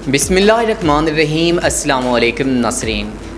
बिस्मिल्लाहिर्रहमानिर्रहीम। अस्सलाम वालेकुम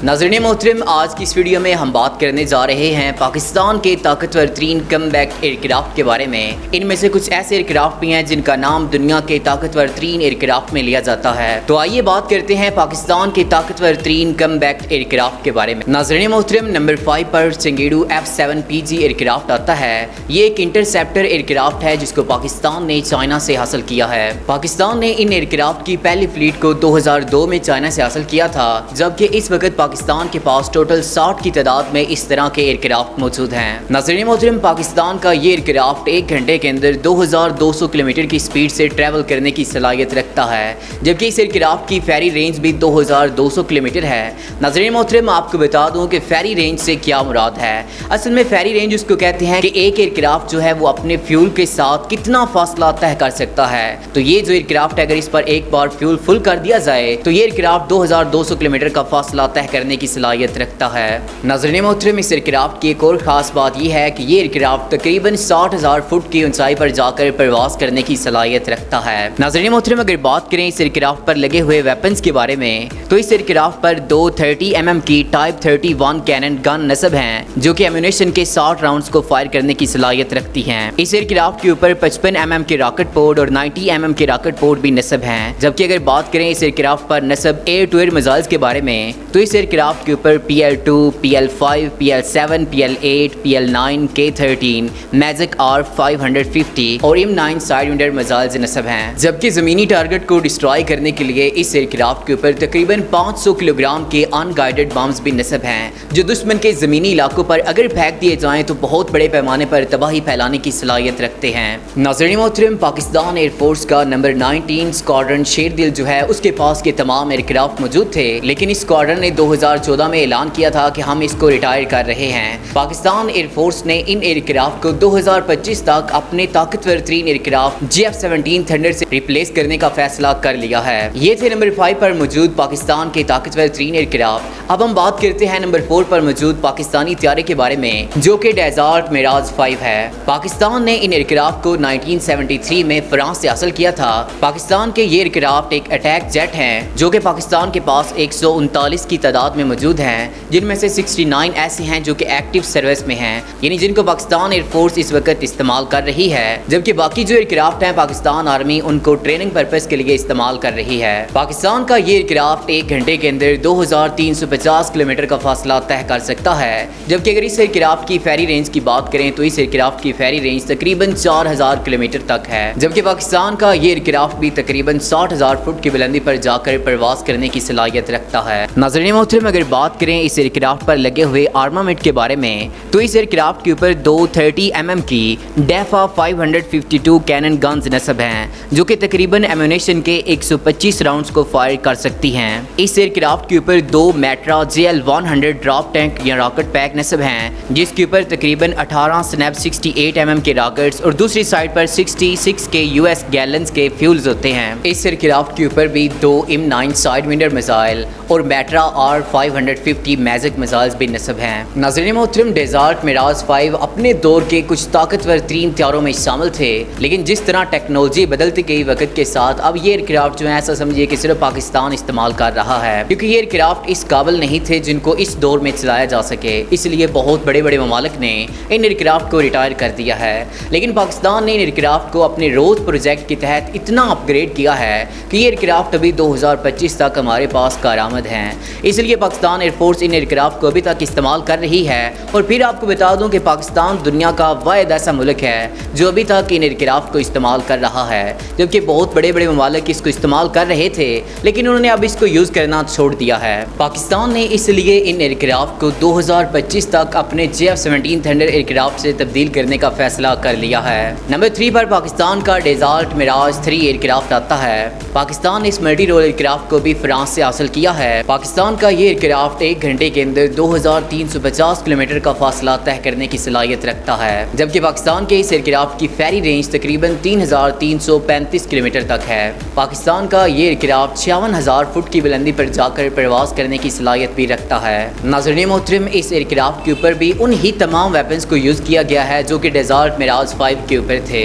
नाज़रीन मोहतरम, आज की इस वीडियो में हम बात करने जा रहे हैं पाकिस्तान के ताकतवर तरीन कमबैक एयरक्राफ्ट के बारे में। इनमें से कुछ ऐसे एयरक्राफ्ट भी हैं जिनका नाम दुनिया के ताकतवर तरीन एयरक्राफ्ट में लिया जाता है। तो आइए बात करते हैं पाकिस्तान के ताकतवर तरीन कमबैक एयरक्राफ्ट के बारे में। नाज़रीन मोहतरम, नंबर 5 पर चंगेडू F7PG एयरक्राफ्ट आता है। ये एक इंटरसेप्टर एयरक्राफ्ट है जिसको पाकिस्तान ने चाइना से हासिल किया है। पाकिस्तान ने इन एयरक्राफ्ट की पहली फ्लीट को 2002 में चाइना से हासिल किया था, जबकि इस वक्त पाकिस्तान के पास टोटल 60 की तादाद में इस तरह के एयरक्राफ्ट मौजूद हैं। नाज़रीन मोहतरम, पाकिस्तान का ये एयरक्राफ्ट 1 घंटे के अंदर 2200 किलोमीटर की स्पीड से ट्रैवल करने की सलाहियत रखता है, जबकि इस एयरक्राफ्ट की फेरी रेंज भी 2200 किलोमीटर है। नाज़रीन मोहतरम, आपको बता दूं कि फेरी रेंज से क्या मुराद है। असल में फेरी रेंज उसको कहते हैं कि एक एयरक्राफ्ट जो है वो अपने फ्यूल के साथ कितना फासला तय कर सकता है। तो ये जो एयरक्राफ्ट अगर इस पर एक बार फ्यूल फुल कर दिया जाए तो ये एयरक्राफ्ट 2200 किलोमीटर का फासला तय करने की सलाहियत रखता है। नाज़रीन मोहतरम, इस एयरक्राफ्ट की एक और खास बात यह है कि ये एयरक्राफ्ट तकरीबन 60,000 फुट की ऊंचाई पर जाकर परवास करने की सलाहियत रखता है। नाज़रीन मोहतरम, अगर बात करें इस एयरक्राफ्ट पर लगे हुए वेपन्स के बारे में, तो इस एयरक्राफ्ट पर दो 30 mm की टाइप 31 कैनन गन नस्ब हैं, जो कि एम्यूनेशन के 60 राउंड्स को फायर करने की सलाहियत रखती हैं। इस एयरक्राफ्ट के ऊपर 55 mm के रॉकेट पोर्ट और 90 mm के रॉकेट पोर्ट भी नस्ब हैं। जबकि अगर बात करें इस एयरक्राफ्ट पर नस्ब एयर टू एयर मिसाइल्स के बारे में, तो इस एयरक्राफ्ट के ऊपर PL2, PL5, PL7, PL8, PL9, K13, magic R550 और M9 साइड विंडर मिसाइल्स नस्ब हैं। जबकि ज़मीनी टारगेट को डिस्ट्रॉय करने के लिए इस एयरक्राफ्ट के ऊपर तकरीबन 500 किलोग्राम के अनगाइडेड बम्स भी नस्ब हैं, जो दुश्मन के ज़मीनी इलाकों पर अगर फेंक दिए जाएँ तो बहुत बड़े पैमाने पर तबाही फैलाने की सलाहियत रखते हैं। नाज़रीन मोहतरम, पाकिस्तान एयरफोर्स का नंबर 19 स्क्वाड्रन शेरदिल जो है उसके पास के तमाम एयरक्राफ्ट मौजूद थे, लेकिन इस स्क्वाड्रन ने 2014 में ऐलान किया था कि हम इसको रिटायर कर रहे हैं। पाकिस्तान एयरफोर्स ने इन एयरक्राफ्ट को 2025 तक अपने ताकतवर तरीन एयरक्राफ्ट JF-17 थंडर से रिप्लेस करने का फैसला कर लिया है। ये थे नंबर 5 पर मौजूद पाकिस्तान के ताकतवर तरीन एयरक्राफ्ट। अब हम बात करते हैं नंबर 4 पर मौजूद पाकिस्तानी तैयारे के बारे में, जो कि डेजर्ट मिराज 5 है। पाकिस्तान ने इन एयरक्राफ्ट को 1973 में फ्रांस से हासिल किया था। पाकिस्तान के ये एयरक्राफ्ट एक अटैक जेट हैं, जो कि पाकिस्तान के पास 139 की तादाद में मौजूद हैं, जिनमें से 69 ऐसे हैं जो कि एक्टिव सर्विस में हैं, यानी जिनको पाकिस्तान एयरफोर्स इस वक्त इस्तेमाल कर रही है। जबकि बाकी जो एयरक्राफ्ट हैं पाकिस्तान आर्मी उनको ट्रेनिंग पर्पस के लिए इस्तेमाल कर रही है। पाकिस्तान का ये एयरक्राफ्ट 1 घंटे के अंदर 2350 किलोमीटर का फासला तय कर सकता है। जबकि अगर इस एयरक्राफ्ट की फेरी रेंज की बात करें तो इस एयरक्राफ्ट की फेरी रेंज तकरीबन 4000 किलोमीटर तक है। जबकि पाकिस्तान का ये एयरक्राफ्ट भी तकरीबन 60,000 फुट की बुलंदी पर जाकर प्रवास करने की सलाहियत रखता है। नाज़रीन मोहतरम, अगर बात करें इस एयरक्राफ्ट पर लगे हुए आर्मामेंट के बारे में, तो इस एयरक्राफ्ट के ऊपर दो 30 mm की डेफा 552 कैनन गन्स नस्ब हैं, जो कि तकरीबन एम्यूनेशन के 125 राउंड्स को फायर कर सकती हैं। इस एयरक्राफ्ट के ऊपर दो मैट्रा JL-100 ड्रॉप टैंक या रॉकेट पैक नस्ब हैं, जिसके ऊपर तकरीबन 18 स्नैप 68 mm के रॉकेट्स और दूसरी साइड पर 66 के US गैलन्स के फ्यूल्स होते हैं। इस एयरक्राफ्ट के ऊपर भी दो M9 साइड विंडर मिसाइल और मैट्रा R550 मैजिक मिसाइल्स भी नस्ब हैं। नाज़रीन मोहतरम, डेजर्ट मिराज 5 अपने दौर के कुछ ताकतवर तरीन हथियारों में शामिल थे, लेकिन जिस तरह टेक्नोलॉजी बदलती गई वक्त के साथ अब ये एयरक्राफ्ट जो है ऐसा समझिए कि सिर्फ पाकिस्तान इस्तेमाल कर रहा है, क्योंकि ये एयरक्राफ्ट इस काबिल नहीं थे जिनको इस दौर में चलाया जा सके। इसलिए बहुत बड़े बड़े ममालिक ने इन एयरक्राफ्ट को रिटायर कर दिया है, लेकिन पाकिस्तान ने इन एयरक्राफ्ट को अपने रोज प्रोजेक्ट के तहत इतना अपग्रेड किया है कि ये एयरक्राफ्ट अभी 2025 तक हमारे पास कारआमद हैं। इसलिए पाकिस्तान एयरफोर्स इन एयरक्राफ्ट को अभी तक इस्तेमाल कर रही है। और फिर आपको बता दूं कि पाकिस्तान दुनिया का वाहिद ऐसा मुल्क है जो अभी तक इन एयरक्राफ्ट को इस्तेमाल कर रहा है, जबकि बहुत बड़े बड़े ममालिक इसको इस्तेमाल कर रहे थे, लेकिन उन्होंने अब इसको यूज़ करना छोड़ दिया है। पाकिस्तान ने इसलिए इन एयरक्राफ्ट को 2025 तक अपने JF-17 थंडर एयरक्राफ्ट से तब्दील करने का फैसला कर लिया है। नंबर 3 पर पाकिस्तान का डेजर्ट मिराज 3 एयरक्राफ्ट आता है। पाकिस्तान ने इस मल्टी रोल एयरक्राफ्ट को भी फ्रांस से हासिल किया है। पाकिस्तान का ये एयरक्राफ्ट 1 घंटे के अंदर 2350 किलोमीटर का फासला तय करने की सलाहियत रखता है, जबकि पाकिस्तान के इस एयरक्राफ्ट की फेरी रेंज तकरीबन 3335 किलोमीटर तक है। पाकिस्तान का ये एयरक्राफ्ट 56,000 फुट की बुलंदी पर जाकर प्रवास करने की सलाहियत भी रखता है। नाज़रीन मोहतरम, इस एयरक्राफ्ट के ऊपर भी उन ही तमाम वेपन्स को यूज़ किया गया है जो कि डेजर्ट मिराज 5 के ऊपर थे।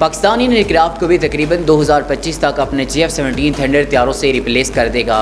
पाकिस्तान इन एयरक्राफ्ट को भी तकरीबन 2025 तक अपने GF-17 थंडर तैयारों से रिप्लेस कर देगा।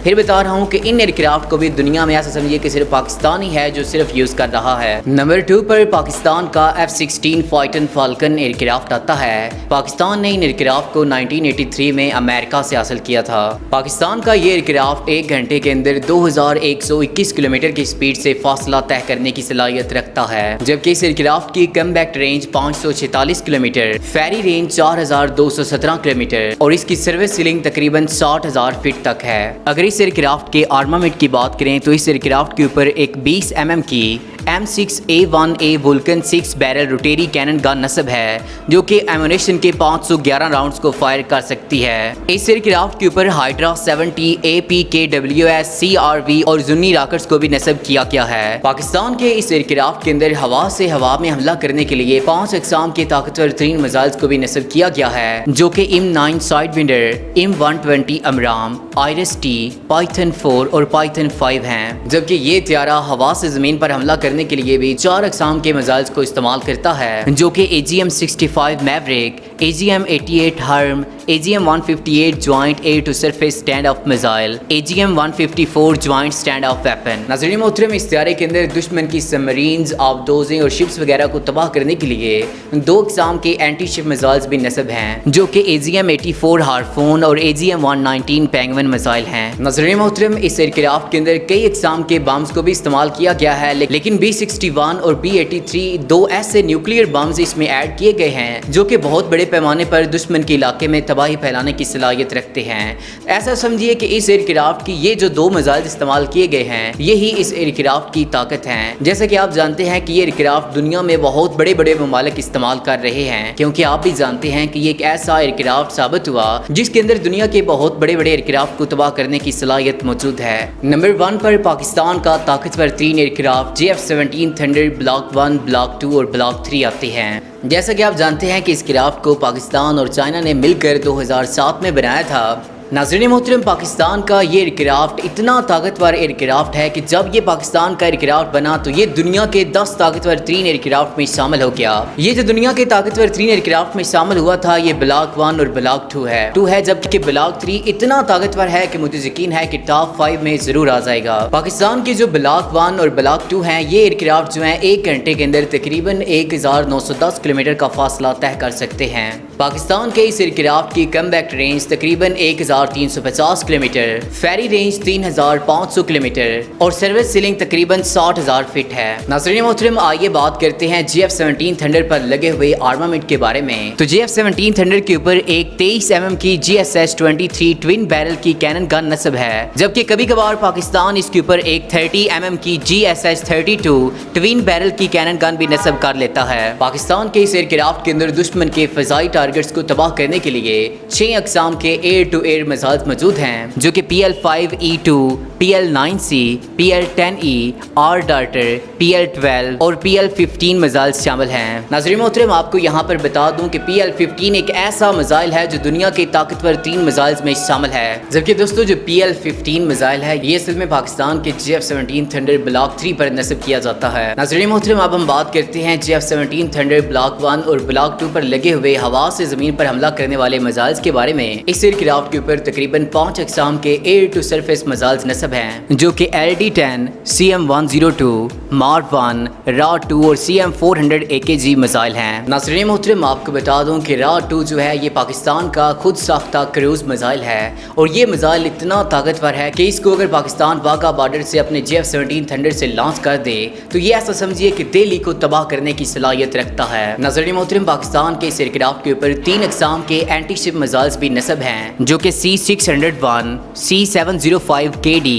फिर बता रहा हूँ कि इन एयरक्राफ्ट को भी दुनिया में ऐसा समझिए कि सिर्फ पाकिस्तान ही है जो सिर्फ यूज़ कर रहा है। नंबर 2 पर पाकिस्तान का F-16 फाइटर फाल्कन एयरक्राफ्ट आता है। पाकिस्तान ने इन एयरक्राफ्ट को 1983 में अमेरिका से हासिल किया था। पाकिस्तान का ये एयरक्राफ्ट 1 घंटे के अंदर 2121 किलोमीटर की स्पीड से फासला तय करने की सलाहियत रखता है, जबकि इस एयरक्राफ्ट की कमबैक रेंज 546 किलोमीटर, फेरी रेंज 4217 किलोमीटर और इसकी सर्विस सीलिंग तकरीबन 60,000 फीट तक है। अगर इस एयरक्राफ्ट के आर्मामेंट की बात करें तो इस एयरक्राफ्ट के ऊपर एक 20 mm की M6A1A Vulcan 6 barrel rotary cannon gun नस्ब है, जो कि एमुनेशन के 511 राउंड्स को फायर कर सकती है। इस एयरक्राफ्ट के ऊपर हाइड्रा 70 APKWS CRV और जुन्नी रॉकेट्स को भी नस्ब किया गया है। पाकिस्तान के इस एयरक्राफ्ट के अंदर हवा से हवा में हमला करने के लिए 5 अक़साम के ताकतवर तरीन मिसाइल्स को भी नस्ब किया गया है, जो कि M9 Sidewinder, M120 अमराम, IRIS-T, Python 4 और पाइथन 5 हैं। जबकि ये त्यारा हवा से ज़मीन पर हमला करने के लिए भी 4 अक़साम के मिसाइल्स को इस्तेमाल करता है, जो कि AGM-65 Maverick, AGM-88 HARM, AGM-158 joint air to surface stand off missile, AGM-154 joint stand off weapon. नाज़रीन मोहतरम, इस त्यारे के अंदर दुश्मन की सबमरीन्स, आबदोज़ें और शिप्स वगैरह को तबाह करने के लिए 2 अक़साम के एंटी शिप मिसाइल्स भी नस्ब हैं, जो कि AGM-84 हार्फून और AGM-119 पेंगुइन मिसाइल हैं। नाज़रीन मोहतरम, इस एयरक्राफ्ट के अंदर कई अक़साम के बम्स को भी इस्तेमाल किया गया है, लेकिन B-61 और B-83 2 ऐसे न्यूक्लियर बम्स इसमें ऐड किए गए हैं जो कि बहुत बड़े पैमाने पर दुश्मन के इलाके में तबाही फैलाने की सलाहियत रखते हैं। ऐसा समझिए कि इस एयरक्राफ्ट की ये जो 2 मिसाइल इस्तेमाल किए गए हैं, यही इस एयरक्राफ्ट की ताकत है। जैसे कि आप जानते हैं कि ये एयरक्राफ्ट दुनिया में बहुत बड़े बड़े ममालिक इस्तेमाल कर रहे हैं, क्योंकि आप भी जानते हैं कि ये एक ऐसा एयरक्राफ्ट साबित हुआ जिसके अंदर दुनिया के बहुत बड़े बड़े एयरक्राफ्ट को तबाह करने की सलाहियत मौजूद है। नंबर 1 पर पाकिस्तान का ताकतवर 3 aircraft GF-17 thunder block 1, block 2 और ब्लॉक 3 आते हैं। जैसा कि आप जानते हैं कि इस एयरक्राफ्ट को पाकिस्तान और चाइना ने मिलकर 2007 में बनाया था। नाज़रीन मोहतरम, पाकिस्तान का ये एयरक्राफ्ट इतना ताकतवर एयरक्राफ्ट है कि जब ये पाकिस्तान का एयरक्राफ्ट बना तो ये दुनिया के 10 ताकतवर 3 एयरक्राफ्ट में शामिल हो गया। ये जो दुनिया के ताकतवर 3 एयरक्राफ्ट में शामिल हुआ था, ये ब्लॉक 1 और ब्लॉक 2 है, जबकि ब्लॉक 3 इतना ताकतवर है कि मुझे यकीन है कि टॉप 5 में जरूर आ जाएगा। पाकिस्तान की जो ब्लॉक 1 और ब्लॉक 2 हैं, ये एयरक्राफ्ट जो हैं 1 घंटे के अंदर तकरीबन 1910 किलोमीटर का फासला तय कर सकते हैं। पाकिस्तान के इस एयरक्राफ्ट की कमबैक रेंज तकरीबन 1350 किलोमीटर, फेरी रेंज 3500 किलोमीटर और सर्विस सीलिंग तकरीबन 60,000 फीट है। नाज़रीन मोहतरम, आइए बात करते हैं GF-17 थंडर पर लगे हुए आर्मामेंट के बारे में। तो GF-17 थंडर के ऊपर एक 23 mm की GSS-23 ट्विन बैरल की कैनन गन नस्ब है, जबकि कभी कभार पाकिस्तान इसके ऊपर एक 30 mm की GSS-32 ट्विन बैरल की कैनन गन भी नस्ब कर लेता है। पाकिस्तान के इस एयरक्राफ्ट के अंदर दुश्मन के फजाई टारगेट्स को तबाह करने के लिए 6 अक़साम के एयर टू एयर मिसाइल्स मौजूद हैं, जो कि PL-5E2, PL-9C, PL-10E, R-Darter, PL-12 और PL-15 मिसाइल्स शामिल हैं। नाज़रीन मोहतरम, आपको यहाँ पर बता दूं कि PL-15 एक ऐसा मिसाइल है जो दुनिया के ताकतवर 3 मिसाइल्स में शामिल है, जबकि दोस्तों जो PL-15 मिसाइल है ये असल में पाकिस्तान के GF-17 थंडर ब्लॉक 3 पर नस्ब किया जाता है। नाज़रीन मोहतरम, अब हम बात करते हैं GF-17 थंडर ब्लॉक 1 और ब्लॉक 2 पर लगे हुए हवा से ज़मीन पर हमला करने वाले मिसाइल्स के बारे में। इस एयरक्राफ्ट के ऊपर तकरीबन 5 अक़साम के एयर टू सरफेस मिसाइल्स नस्ब हैं, जो कि LD-10, CM-102, Mark-1, Ra-2 और CM-400 AKG मिसाइल हैं। नाज़रीन मोहतरम, आपको बता दूं कि Ra-2 जो है ये पाकिस्तान का खुद साख्ता क्रूज मिसाइल है और ये मिसाइल इतना ताकतवर है कि इसको अगर पाकिस्तान वाघा बॉर्डर से अपने GF-17 थंडर से लॉन्च कर दे तो ये ऐसा समझिए कि दिल्ली को तबाह करने की सलाहियत रखता है। नाज़रीन मोहतरम, पाकिस्तान के इस एयरक्राफ्ट के ऊपर 3 अक़साम के एंटी शिप मिसाइल्स भी नस्ब हैं, जो कि C-601, C-705 KD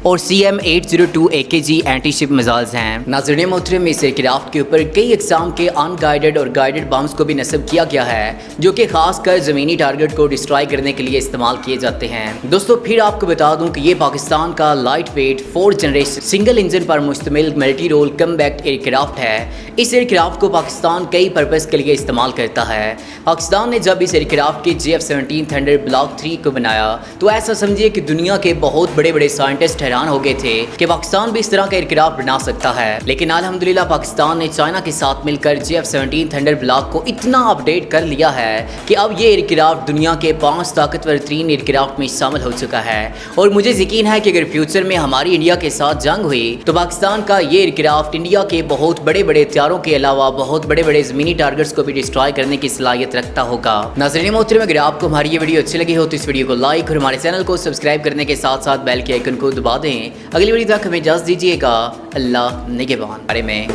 और CM-802 AKG anti ship missiles हैं। नाज़रीन मोहतरम, इस एयरक्राफ्ट के ऊपर कई अक़साम के अनगाइडेड और गाइडेड बम्स को भी नस्ब किया गया है, जो कि खासकर ज़मीनी टारगेट को डिस्ट्रॉय करने के लिए इस्तेमाल किए जाते हैं। दोस्तों, फिर आपको बता दूं कि ये पाकिस्तान का light weight 4th generation single engine पर मुश्तमिल मल्टी रोल कमबैक एयरक्राफ्ट है। इस एयरक्राफ्ट को पाकिस्तान कई पर्पस के लिए इस्तेमाल करता है। पाकिस्तान ने जब इस एयरक्राफ्ट के GF-17 थंडर ब्लॉक 3 को बनाया तो ऐसा समझिए कि दुनिया के बहुत बड़े बड़े साइंटिस्ट साइंटिस्ट हैरान हो गए थे कि पाकिस्तान भी इस तरह का एयरक्राफ्ट बना सकता है, लेकिन अल्हम्दुलिल्लाह पाकिस्तान ने चाइना के साथ मिलकर JF-17 थंडर ब्लॉक को इतना अपडेट कर लिया है कि अब ये एयरक्राफ्ट दुनिया के 5 ताकतवर तरीन एयरक्राफ्ट में शामिल हो चुका है। और मुझे यकीन है कि अगर फ्यूचर में हमारी इंडिया के साथ जंग हुई तो पाकिस्तान का ये एयरक्राफ्ट इंडिया के बहुत बड़े बड़े हथियारों के अलावा बहुत बड़े बड़े ज़मीनी टारगेट्स को भी डिस्ट्रॉय करने की सलाहियत रखता होगा। नाज़रीन मोहतरम, अगर आपको हमारी ये वीडियो अच्छी लगी हो तो इस वीडियो को लाइक और हमारे चैनल को सब्सक्राइब करने के साथ साथ बेल के आइकन को दबा दें। अगली वीडियो तक हमें इजाज़त दीजिएगा। अल्लाह निगहबान। बारे में